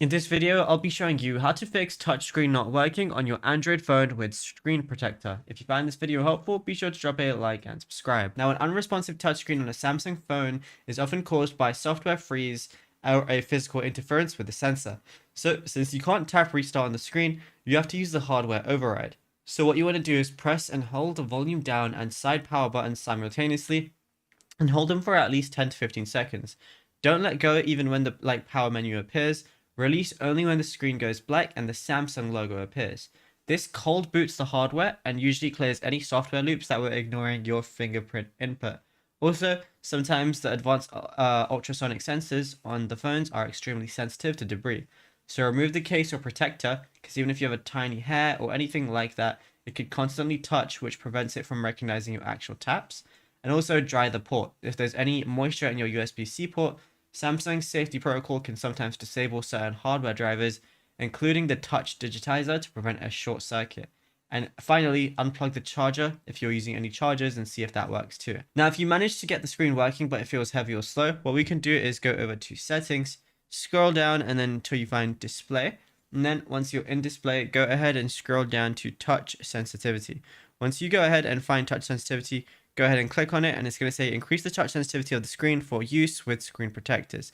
In this video, I'll be showing you how to fix touchscreen not working on your Android phone with Screen Protector. If you find this video helpful, be sure to drop a like and subscribe. Now, an unresponsive touchscreen on a Samsung phone is often caused by software freeze or a physical interference with the sensor. So, since you can't tap restart on the screen, you have to use the hardware override. So what you want to do is press and hold the volume down and side power buttons simultaneously and hold them for at least 10 to 15 seconds. Don't let go even when the power menu appears. Release only when the screen goes black and the Samsung logo appears. This cold boots the hardware and usually clears any software loops that were ignoring your fingerprint input. Also, sometimes the advanced ultrasonic sensors on the phones are extremely sensitive to debris. So remove the case or protector, because even if you have a tiny hair or anything like that, it could constantly touch, which prevents it from recognizing your actual taps. And also dry the port. If there's any moisture in your USB-C port, Samsung's safety protocol can sometimes disable certain hardware drivers, including the touch digitizer, to prevent a short circuit. And finally, unplug the charger if you're using any chargers and see if that works too. Now, if you manage to get the screen working but it feels heavy or slow, what we can do is go over to settings, scroll down and then until you find display. And then once you're in display, go ahead and scroll down to touch sensitivity. Once you go ahead and find touch sensitivity, go ahead and click on it and it's going to say increase the touch sensitivity of the screen for use with screen protectors.